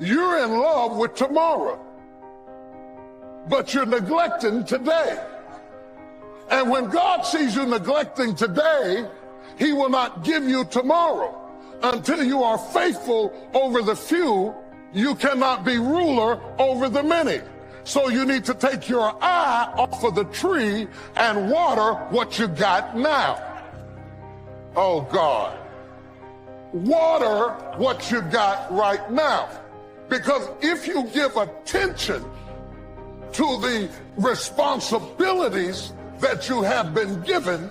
You're in love with tomorrow, but you're neglecting today. And when God sees you neglecting today, he will not give you tomorrow. Until you are faithful over the few, you cannot be ruler over the many. So you need to take your eye off of the tree and water what you got now. Oh God. Water what you got right now. Because if you give attention to the responsibilities that you have been given,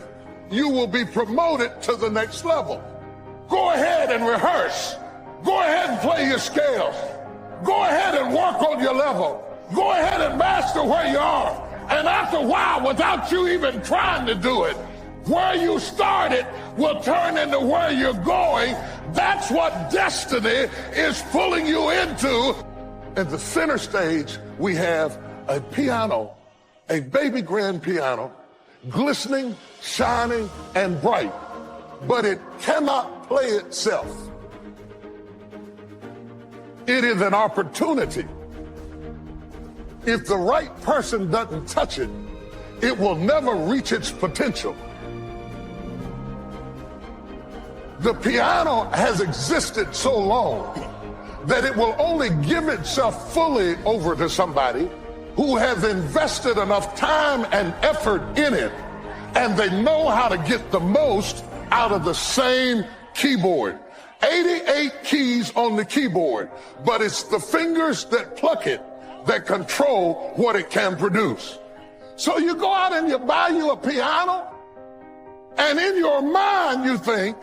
you will be promoted to the next level. Go ahead and rehearse. Go ahead and play your scales. Go ahead and work on your level. Go ahead and master where you are. And after a while, without you even trying to do it, where you started will turn into where you're going. That's what destiny is pulling you into. At the center stage, we have a piano, a baby grand piano, glistening, shining, and bright. But it cannot play itself. It is an opportunity. If the right person doesn't touch it, it will never reach its potential. The piano has existed so long that it will only give itself fully over to somebody who has invested enough time and effort in it, and they know how to get the most out of the same keyboard. 88 keys on the keyboard, but it's the fingers that pluck it that control what it can produce. So you go out and you buy you a piano, and in your mind you think,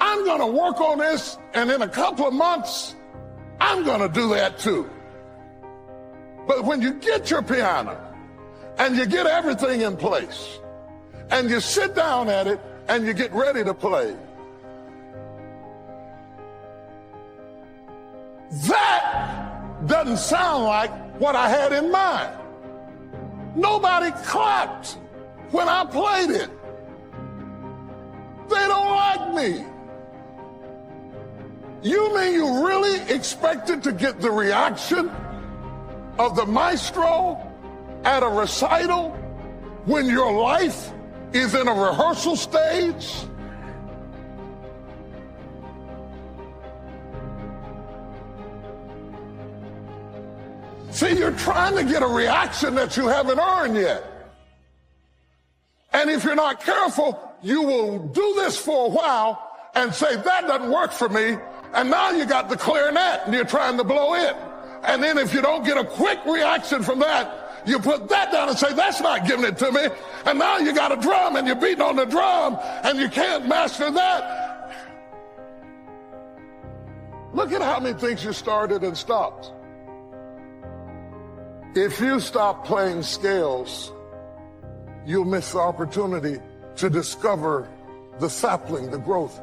I'm going to work on this, and in a couple of months, I'm going to do that too. But when you get your piano, and you get everything in place, and you sit down at it, and you get ready to play, that doesn't sound like what I had in mind. Nobody clapped when I played it. They don't like me. You mean you really expected to get the reaction of the maestro at a recital when your life is in a rehearsal stage? See, you're trying to get a reaction that you haven't earned yet. And if you're not careful, you will do this for a while and say, that doesn't work for me. And now you got the clarinet and you're trying to blow it. And then if you don't get a quick reaction from that, you put that down and say, that's not giving it to me. And now you got a drum and you're beating on the drum and you can't master that. Look at how many things you started and stopped. If you stop playing scales, you'll miss the opportunity to discover the sapling, the growth.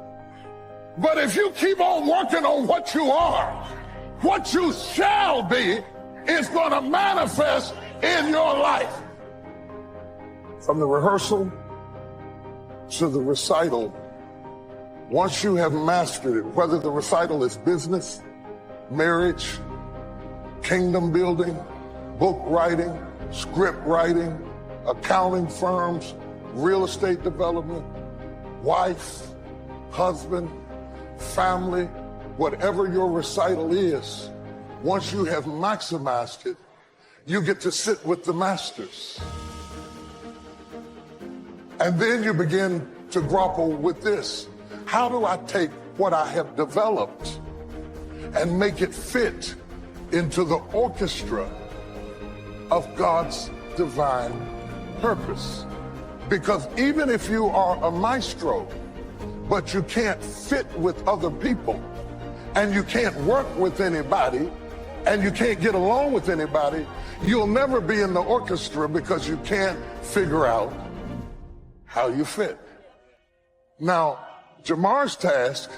But if you keep on working on what you are, what you shall be is going to manifest in your life. From the rehearsal to the recital, once you have mastered it, whether the recital is business, marriage, kingdom building, book writing, script writing, accounting firms, real estate development, wife, husband, family, whatever your recital is, once you have maximized it, you get to sit with the masters. And then you begin to grapple with this. How do I take what I have developed and make it fit into the orchestra of God's divine purpose? Because even if you are a maestro, but you can't fit with other people, and you can't work with anybody, and you can't get along with anybody, you'll never be in the orchestra because you can't figure out how you fit. Now, Jamar's task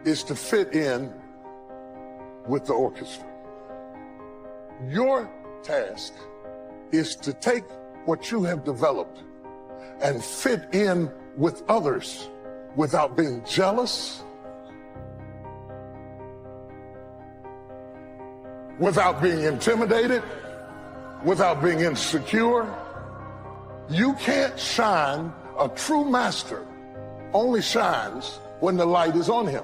is to fit in with the orchestra. Your task is to take what you have developed and fit in with others without being jealous, without being intimidated, without being insecure. You can't shine. A true master only shines when the light is on him.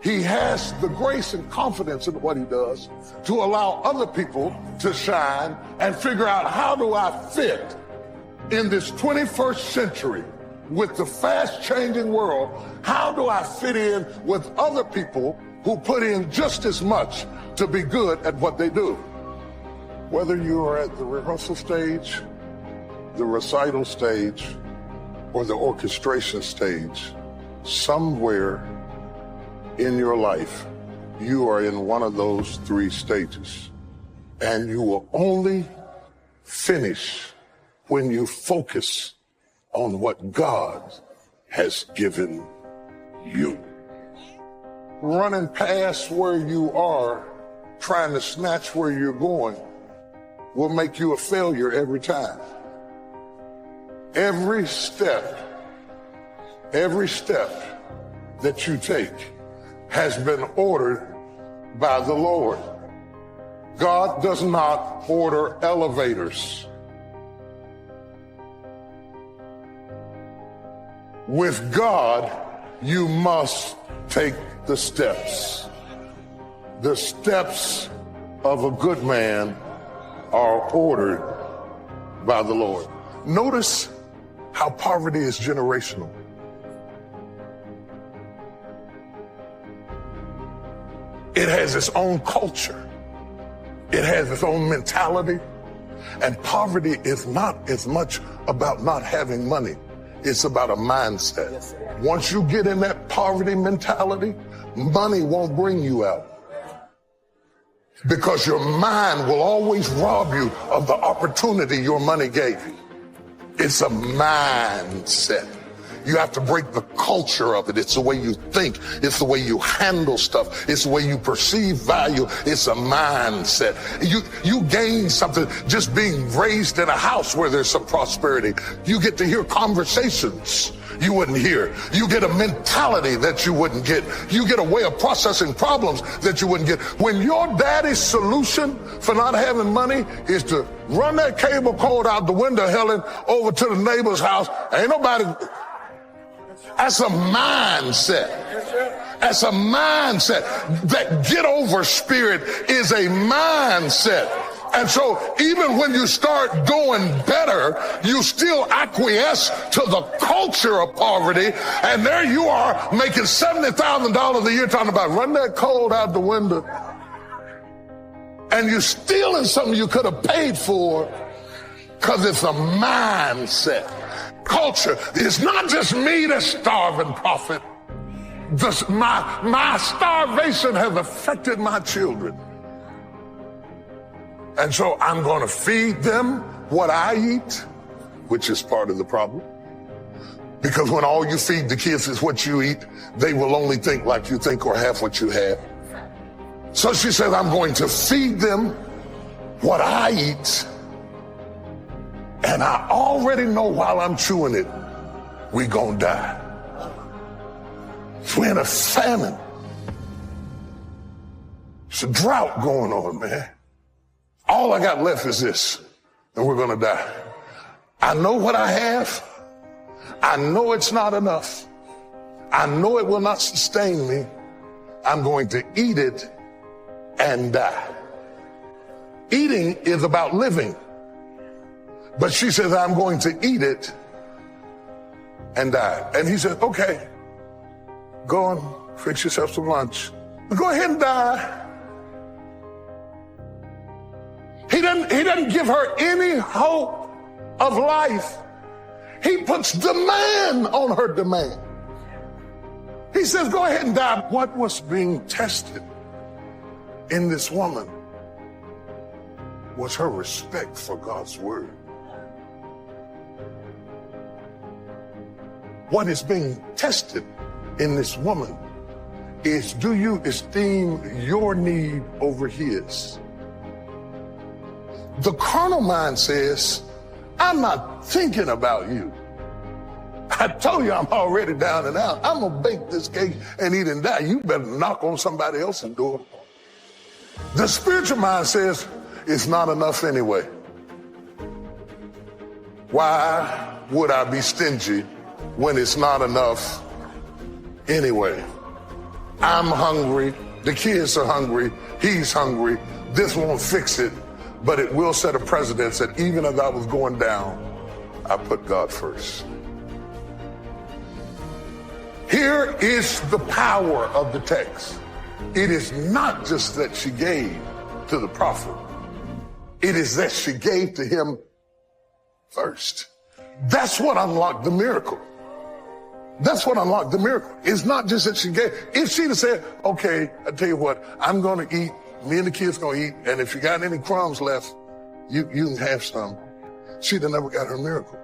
He has the grace and confidence in what he does to allow other people to shine and figure out, how do I fit in this 21st century with the fast changing world? How do I fit in with other people who put in just as much to be good at what they do? Whether you are at the rehearsal stage, the recital stage, or the orchestration stage, somewhere in your life, you are in one of those three stages. And you will only finish when you focus on what God has given you. Running past where you are, trying to snatch where you're going, will make you a failure every time. Every step that you take has been ordered by the Lord. God does not order elevators. With God, you must take the steps. The steps of a good man are ordered by the Lord. Notice how poverty is generational. It has its own culture. It has its own mentality. And poverty is not as much about not having money. It's about a mindset. Yes, once you get in that poverty mentality, money won't bring you out. Because your mind will always rob you of the opportunity your money gave you. It's a mindset. You have to break the culture of it. It's the way you think. It's the way you handle stuff. It's the way you perceive value. It's a mindset. You gain something just being raised in a house where there's some prosperity. You get to hear conversations you wouldn't hear. You get a mentality that you wouldn't get. You get a way of processing problems that you wouldn't get. When your daddy's solution for not having money is to run that cable cord out the window, Helen, over to the neighbor's house, ain't nobody... That's a mindset. That's a mindset. That get over spirit is a mindset. And so even when you start doing better, you still acquiesce to the culture of poverty. And there you are making $70,000 a year talking about run that cold out the window. And you're stealing something you could have paid for because it's a mindset. Culture. It's not just me that's starving, prophet. My starvation has affected my children. And so I'm going to feed them what I eat, which is part of the problem. Because when all you feed the kids is what you eat, they will only think like you think or have what you have. So she said, I'm going to feed them what I eat. And I already know while I'm chewing it, we gonna die. We're in a famine. It's a drought going on, man. All I got left is this, and we're gonna die. I know what I have. I know it's not enough. I know it will not sustain me. I'm going to eat it and die. Eating is about living. But she says, I'm going to eat it and die. And he said, okay, go and fix yourself some lunch. Go ahead and die. He doesn't give her any hope of life. He puts demand on her demand. He says, go ahead and die. What was being tested in this woman was her respect for God's word. What is being tested in this woman is, do you esteem your need over his? The carnal mind says, I'm not thinking about you. I told you I'm already down and out. I'm going to bake this cake and eat and die. You better knock on somebody else's door. The spiritual mind says it's not enough anyway. Why would I be stingy when it's not enough anyway? I'm hungry, the kids are hungry, he's hungry, this won't fix it, but it will set a precedent that even as I was going down, I put God first. Here is the power of the text. It is not just that she gave to the prophet. It is that she gave to him first. That's what unlocked the miracle. That's what unlocked the miracle. It's not just that she gave. If she'd have said, okay, I tell you what, I'm going to eat, me and the kids going to eat, and if you got any crumbs left, you can have some. She'd have never got her miracle.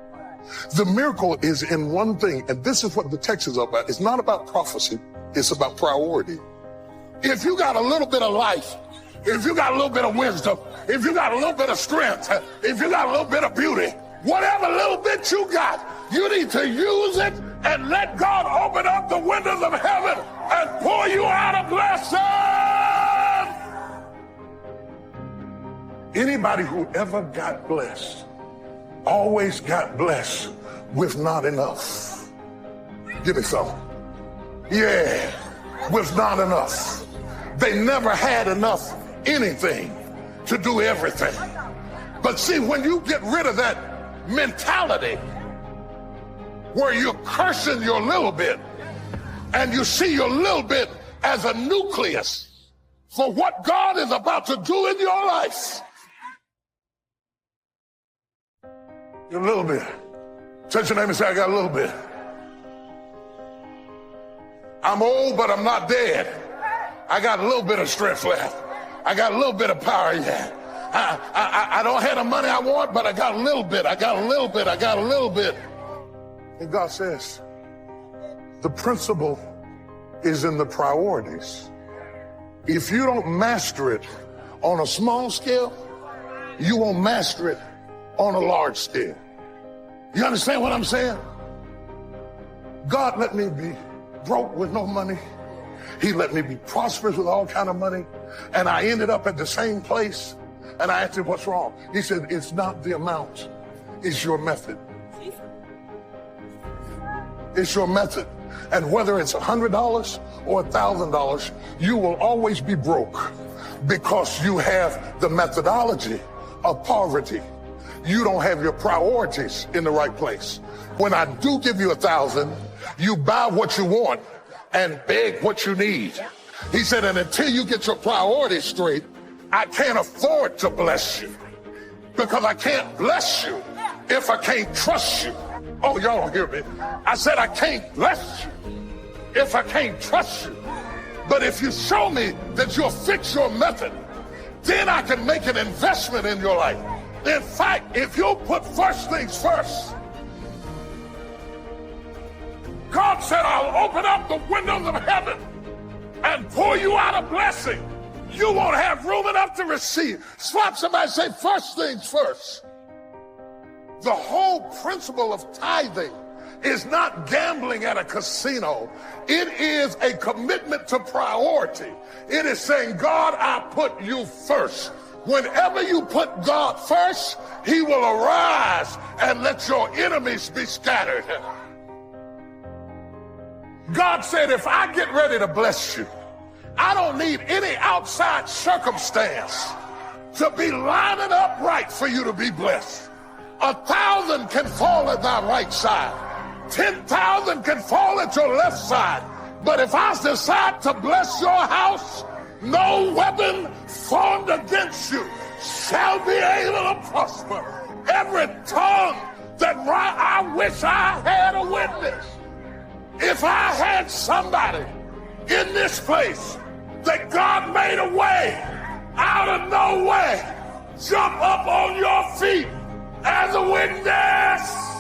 The miracle is in one thing, and this is what the text is about. It's not about prophecy. It's about priority. If you got a little bit of life, if you got a little bit of wisdom, if you got a little bit of strength, if you got a little bit of beauty, whatever little bit you got, you need to use it and let God open up the windows of heaven and pour you out a blessing. Anybody who ever got blessed always got blessed with not enough. Give me some. Yeah, with not enough. They never had enough anything to do everything. But see, when you get rid of that mentality where you're cursing your little bit and you see your little bit as a nucleus for what God is about to do in your life. Your little bit. Touch your name and say, I got a little bit. I'm old, but I'm not dead. I got a little bit of strength left. I got a little bit of power yet. I don't have the money I want, but I got a little bit. I got a little bit. I got a little bit. And God says, the principle is in the priorities. If you don't master it on a small scale, you won't master it on a large scale. You understand what I'm saying? God let me be broke with no money. He let me be prosperous with all kind of money. And I ended up at the same place. And I asked him, what's wrong? He said, it's not the amount, it's your method. It's your method. And whether it's $100 or $1,000, you will always be broke because you have the methodology of poverty. You don't have your priorities in the right place. When I do give you 1,000, you buy what you want and beg what you need. He said, and until you get your priorities straight, I can't afford to bless you, because I can't bless you if I can't trust you. Oh, y'all don't hear me. I said I can't bless you if I can't trust you. But if you show me that you'll fix your method, then I can make an investment in your life. In fact, if you'll put first things first, God said, I'll open up the windows of heaven and pour you out a blessing. You won't have room enough to receive. Slap somebody, say, first things first. The whole principle of tithing is not gambling at a casino. It is a commitment to priority. It is saying, God, I put you first. Whenever you put God first, he will arise and let your enemies be scattered. God said, if I get ready to bless you, I don't need any outside circumstance to be lining up right for you to be blessed. 1,000 can fall at thy right side. 10,000 can fall at your left side. But if I decide to bless your house, no weapon formed against you shall be able to prosper. Every tongue that I wish I had a witness. If I had somebody in this place that God made a way out of no way, jump up on your feet as a witness.